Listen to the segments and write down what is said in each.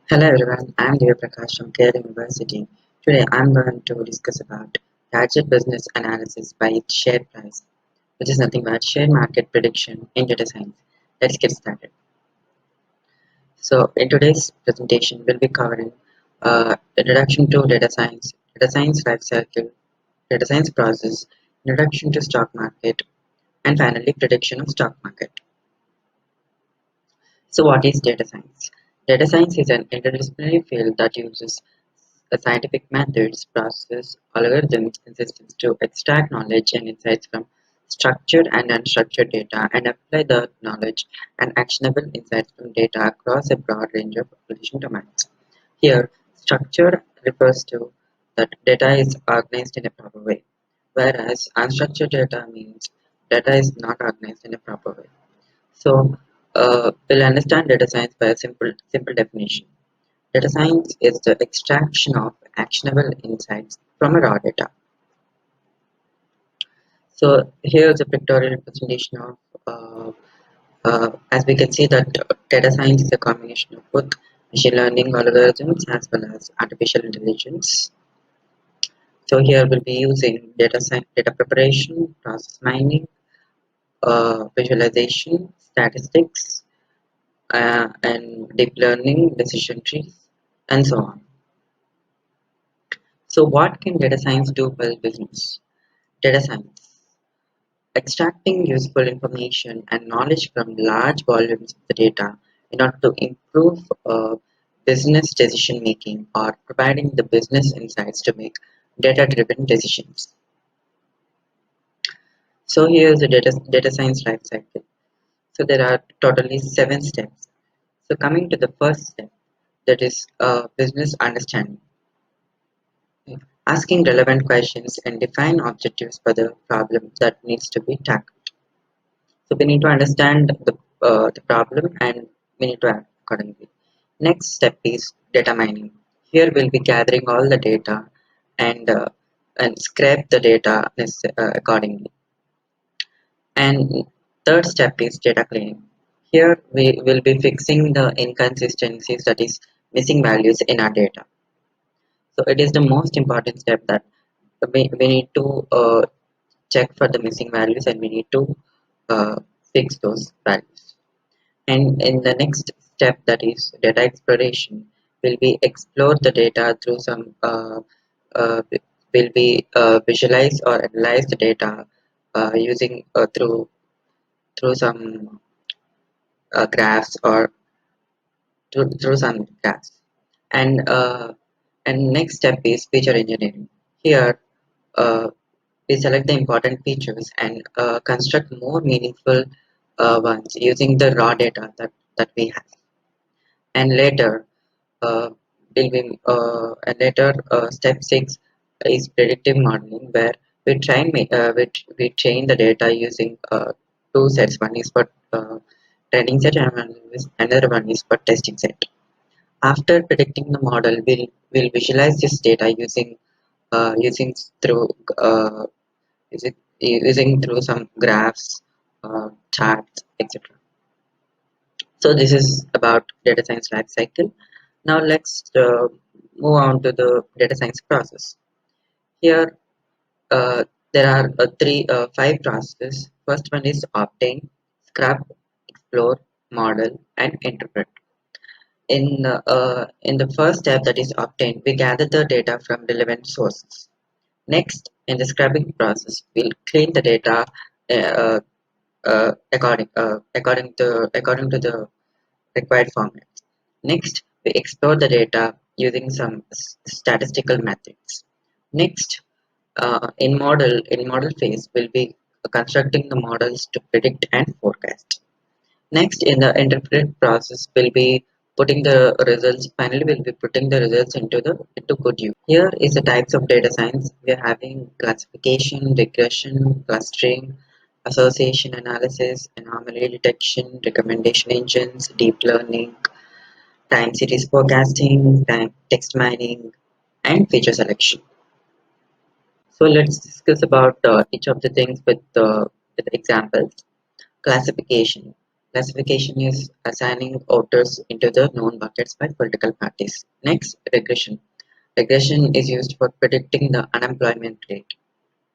Hello everyone, I am Divya Prakash from Care University. Today I am going to discuss about gadget business analysis by its share price, which is nothing but share market prediction in data science. Let's get started. So in today's presentation, we'll be covering introduction to data science life cycle, data science process, introduction to stock market, and finally prediction of stock market. So what is data science? Data science is an interdisciplinary field that uses scientific methods, processes, algorithms, and systems to extract knowledge and insights from structured and unstructured data and apply the knowledge and actionable insights from data across a broad range of application domains. Here, structure refers to that data is organized in a proper way, whereas unstructured data means data is not organized in a proper way. So, we'll understand data science by a simple definition. Data science is the extraction of actionable insights from a raw data. So here is a pictorial representation of, as we can see that data science is a combination of both machine learning algorithms as well as artificial intelligence. So here we'll be using data preparation, process mining, visualization, statistics, and deep learning, decision trees, and so on. So what can data science do for business? Data science. Extracting useful information and knowledge from large volumes of the data in order to improve business decision making or providing the business insights to make data driven decisions. So here's the data science life cycle. So there are totally 7 steps. So coming to the first step, that is business understanding. Asking relevant questions and define objectives for the problem that needs to be tackled. So we need to understand the problem and we need to act accordingly. Next step is data mining. Here we'll be gathering all the data and scrape the data accordingly. And third step is data cleaning. Here we will be fixing the inconsistencies, that is missing values in our data. So it is the most important step that we need to check for the missing values and we need to uh, fix those values. And in the next step, that is data exploration, will be explore the data through some uh, will be visualize or analyze the data using through some graphs or through some graphs. And next step is feature engineering. Here we select the important features and construct more meaningful ones using the raw data that we have. And later, uh, step 6 is predictive modeling, where we train the data using two sets. One is for training set and another one is for testing set. After predicting the model, we'll visualize this data using through using, using through some graphs, charts, etc. So this is about data science life cycle. Now let's move on to the data science process. Here uh, there are five processes. First one is obtain, scrub, explore, model, and interpret. In the first step, that is obtain, we gather the data from relevant sources. Next, in the scrubbing process, we'll clean the data uh, according to the required format. Next, we explore the data using some statistical methods. Next, in model phase, we'll be constructing the models to predict and forecast. Next, in the interpret process, we'll be putting the results. Finally, we'll be putting the results into good use. Here is the types of data science. We are having classification, regression, clustering, association analysis, anomaly detection, recommendation engines, deep learning, time series forecasting, time text mining, and feature selection. So let's discuss about each of the things with examples. Classification. Classification is assigning voters into the known buckets by political parties. Next, regression. Regression is used for predicting the unemployment rate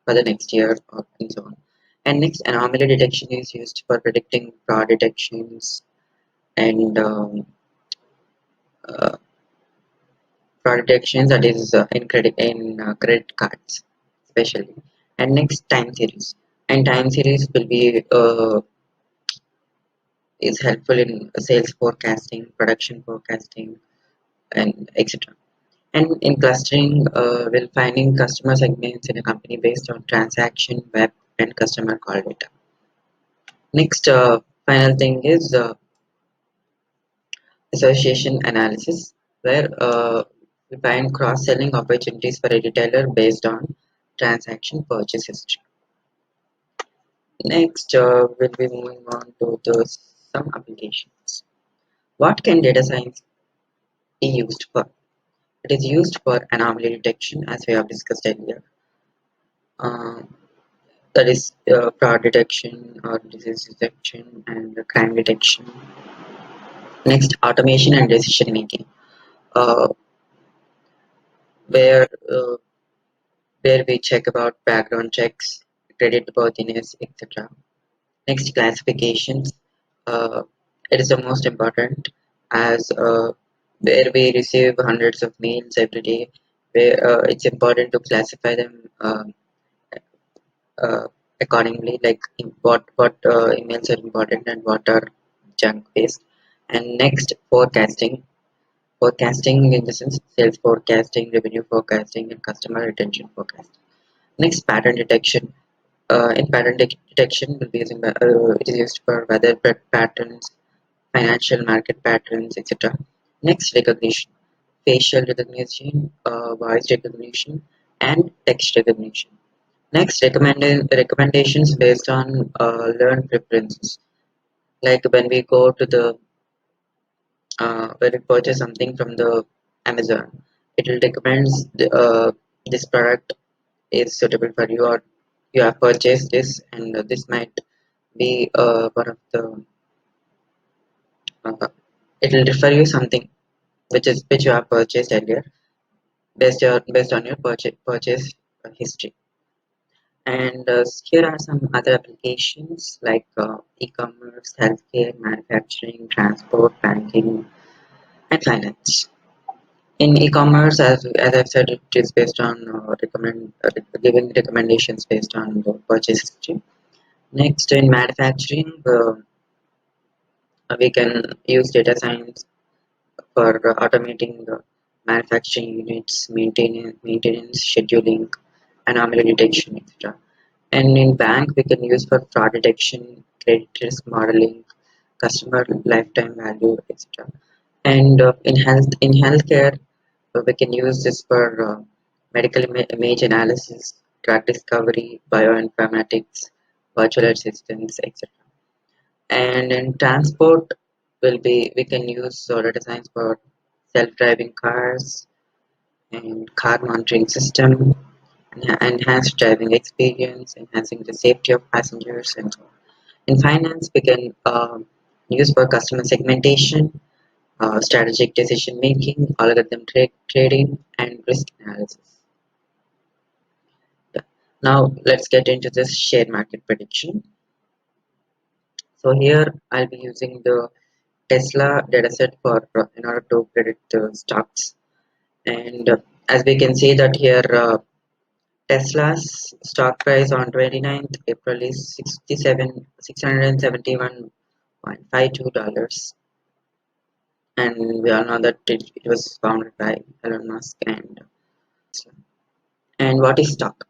for the next year or and so on. And next, anomaly detection is used for predicting fraud detections and uh, fraud detections that is in credit cards, especially. And next, time series. And time series will be is helpful in sales forecasting, production forecasting, and etc. And in clustering, we're finding customer segments in a company based on transaction, web, and customer call data. Next, final thing is association analysis, where we find cross-selling opportunities for a retailer based on transaction purchase history. Next, we'll be moving on to some applications. What can data science be used for? It is used for anomaly detection, as we have discussed earlier. Uh, that is fraud detection or disease detection and crime detection. Next, automation and decision making, uh, where uh, where we check about background checks, credit worthiness, etc. Next, classifications. Uh, it is the most important as where we receive hundreds of mails every day. Where it's important to classify them uh, accordingly, like what emails are important and what are junk based. And next, forecasting. Forecasting in the sense sales forecasting, revenue forecasting, and customer retention forecasting. Next, pattern detection. In pattern detection, will be using it is used for weather patterns, financial market patterns, etc. Next, recognition. Facial recognition, voice recognition, and text recognition. Next, recommendations based on learned preferences. Like when we go to the when we purchase something from the Amazon, it will recommend this product is suitable for you, or you have purchased this, and this might be one of the. It will refer you something which you have purchased earlier based on your purchase history. And here are some other applications like e-commerce, healthcare, manufacturing, transport, banking, and finance. In e-commerce, as I've said, it is based on giving recommendations based on the purchase history. Next, in manufacturing, we can use data science for automating manufacturing units, maintenance, scheduling, anomaly detection, etc. And in bank, we can use for fraud detection, credit risk modeling, customer lifetime value, etc. And in healthcare, we can use this for medical image analysis, drug discovery, bioinformatics, virtual assistants, etc. And in transport, will be we can use data science for self-driving cars and car monitoring system, enhanced driving experience, enhancing the safety of passengers, and so on. In finance, we can use for customer segmentation, strategic decision making, algorithm trading, and risk analysis. Yeah. Now let's get into this share market prediction. So here I'll be using the Tesla dataset for in order to predict the stocks. And as we can see that here, Tesla's stock price on 29th April is 671.52 dollars, and we all know that it was founded by Elon Musk and Tesla. And what is stock?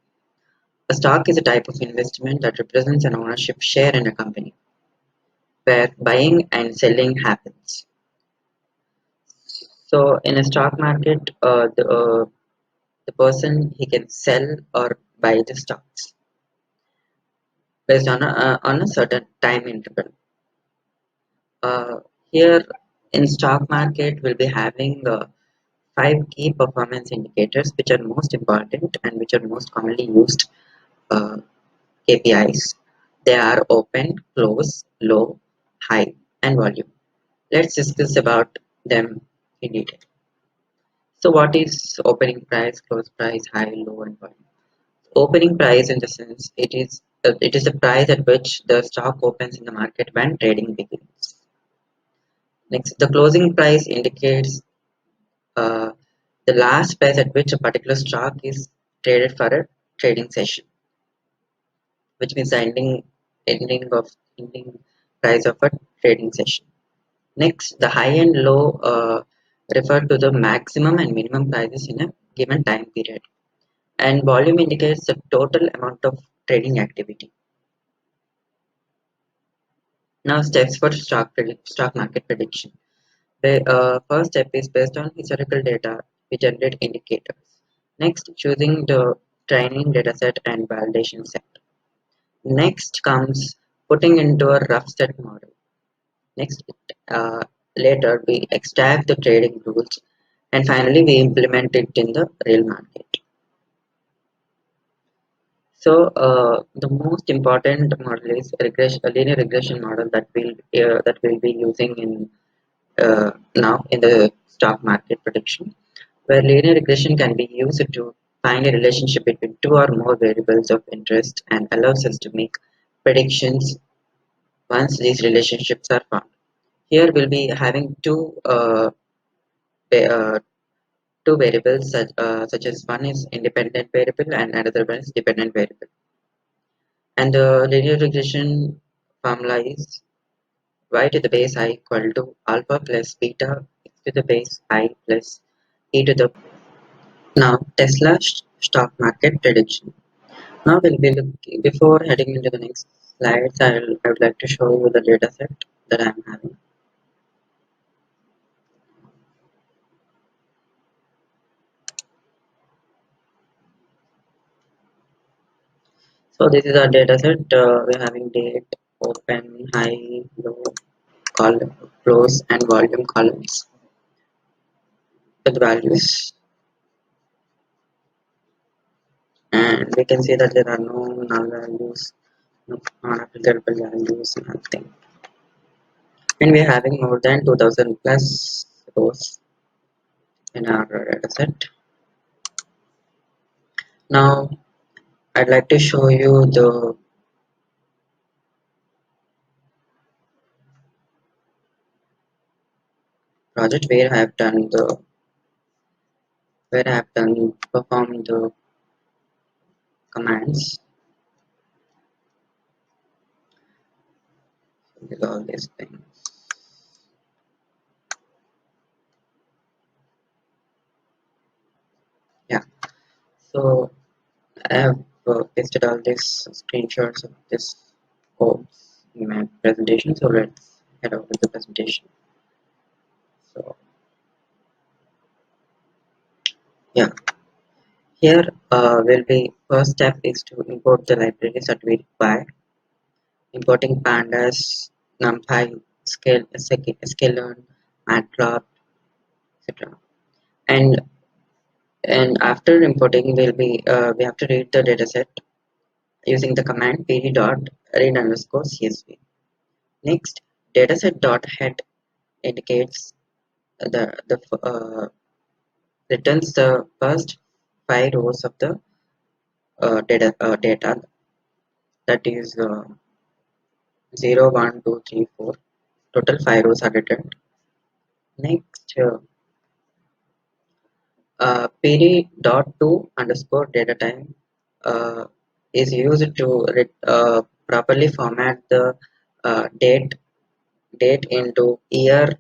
A stock is a type of investment that represents an ownership share in a company where buying and selling happens. So in a stock market, the person he can sell or buy the stocks based on a certain time interval. Uh, Here in stock market, we'll be having five key performance indicators which are most important and which are most commonly used uh, KPIs. They are open, close, low, high, and volume. Let's discuss about them in detail. So what is opening price, close price, high, low, and volume? Opening price in the sense it is the price at which the stock opens in the market when trading begins. Next, the closing price indicates uh, the last price at which a particular stock is traded for a trading session, which means the ending price of a trading session. Next, the high and low refer to the maximum and minimum prices in a given time period, and volume indicates the total amount of trading activity. Now, steps for stock market prediction. The first step is based on historical data. We generate indicators. Next, choosing the training dataset and validation set. Next comes putting into a rough set model. Next, uh, later we extract the trading rules, and finally we implement it in the real market. So the most important model is a linear regression model that we'll be using in now in the stock market prediction, where linear regression can be used to find a relationship between two or more variables of interest and allows us to make predictions once these relationships are found. Here we'll be having va- uh, two variables such as one is independent variable and another one is dependent variable. And the linear regression formula is y to the base I equal to alpha plus beta x to the base I plus e to the. Now Tesla stock market prediction. Now we'll be looking, before heading into the next slides, I would like to show you the data set that I'm having. So this is our data set. We're having date, open, high, low, column, close, and volume columns with values. And we can see that there are no null values, no non-applicable values, nothing. And we're having more than 2000 plus rows in our data set. Now I'd like to show you the project where I have done perform the commands with all these things. Yeah, so I have pasted all these screenshots of this codes in my presentation. So let's head over to the presentation. So yeah, here will be first step is to import the libraries that we require. Importing pandas, numpy, sklearn, matplotlib, etc. And after importing, we have to read the dataset using the command pd dot read underscore csv. Next, dataset dot head indicates the returns the first 5 rows of the data, that is 0, 1, 2, 3, 4. Total 5 rows are returned. Next, pd dot to underscore data time is used to properly format the date into year,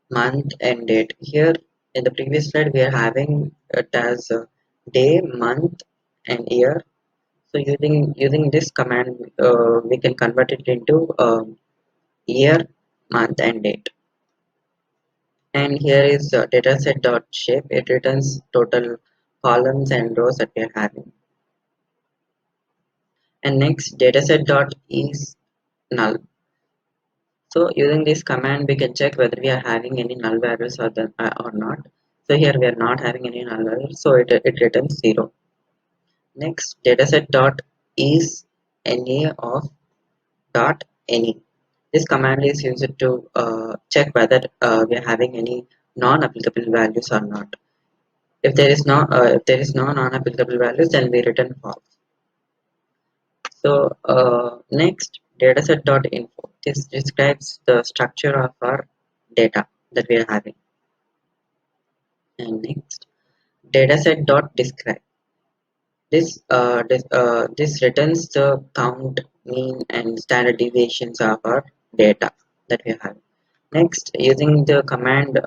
month, and date. Here in the previous slide, we are having it as day, month, and year. So using this command, we can convert it into year, month, and date. And here is dataset dot shape. It returns total columns and rows that we are having. And next, dataset dot is null. So using this command, we can check whether we are having any null values or not. So here we are not having any null values, so it returns 0. Next, dataset dot is na of dot any. This command is used to check whether we are having any non-applicable values or not. If there is no non-applicable values, then we return false. So next, dataset.info. This describes the structure of our data that we are having. And next, dataset.describe. This returns the count, mean, and standard deviations of our data that we have. Next, using the command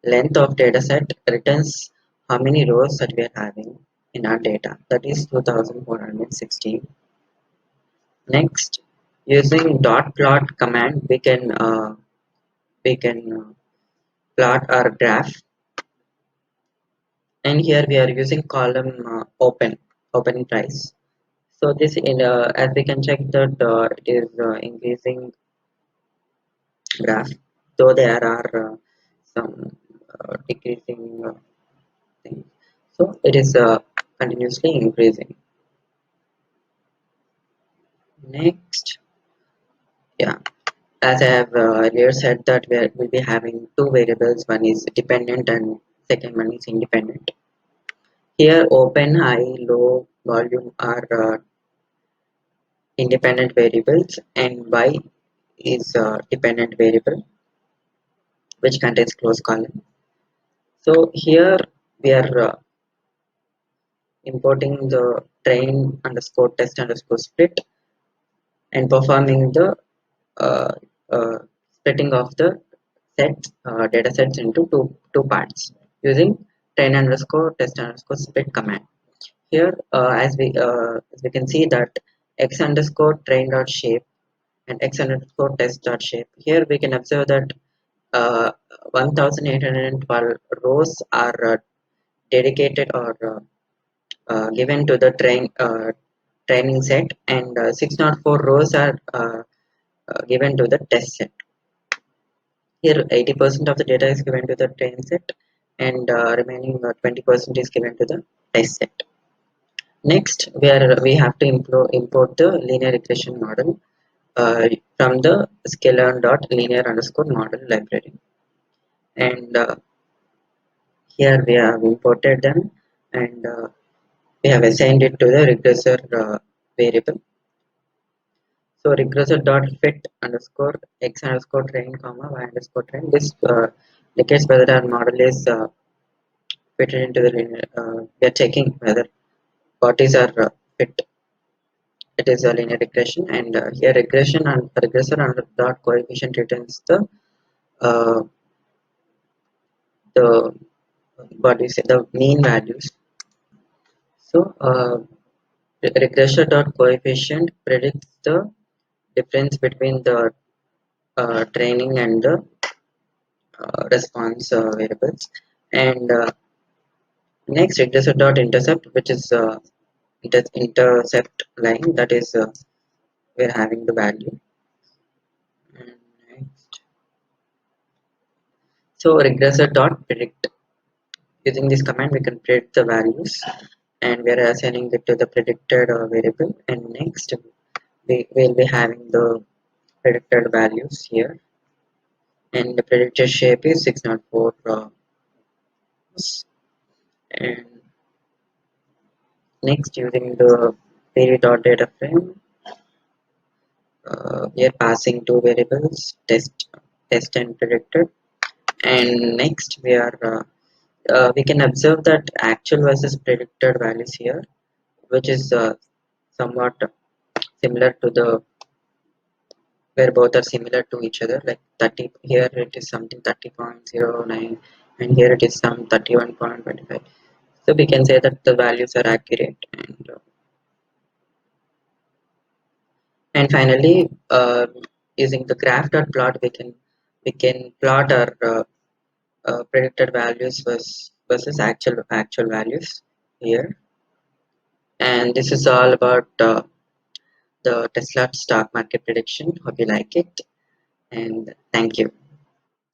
length of dataset returns how many rows that we are having in our data. That is 2416. Next, using dot plot command, we can plot our graph, and here we are using column open price. So this in as we can check that it is increasing graph, though there are some decreasing things. So it is continuously increasing. Next, yeah, as I have earlier said that we'll be having two variables. One is dependent and second one is independent. Here, open, high, low, volume are independent variables, and y is a dependent variable which contains closed column. So here we are importing the train underscore test underscore split and performing the uh, uh, splitting of the data sets into two parts using train underscore test underscore split command. Here, as we can see that x underscore train dot shape and x underscore test dot shape. Here we can observe that 1812 rows are dedicated or given to the training set, and 604 rows are given to the test set. Here 80% of the data is given to the training set, and remaining 20% is given to the test set. Next, we have to import the linear regression model from the sklearn.linear underscore model library. And here we have imported them, and we have assigned it to the regressor variable. So regressor dot fit underscore x underscore train comma y underscore train. This indicates whether our model is fitted into the linear. We are checking whether what is our fit. It is a linear regression, and here regression and regressor under dot coefficient returns uh, the what do you say, the mean values. So regressor dot coefficient predicts the difference between the training and the response variables. And next, regressor dot intercept, which is intercept line, that is we're having the value. And next, so regressor dot predict. Using this command, we can predict the values, and we are assigning it to the predicted variable. And next, we will be having the predicted values here, and the predicted shape is 604 and next, using the period dot data frame, we are passing two variables, test and predicted. And next, we can observe that actual versus predicted values here, which is somewhat similar to the where both are similar to each other, like 30. Here it is something 30.09, and here it is some 31.25. So we can say that the values are accurate. And finally, using the graph dot plot, we can plot our predicted values versus actual values here. And this is all about the Tesla stock market prediction. Hope you like it, and thank you.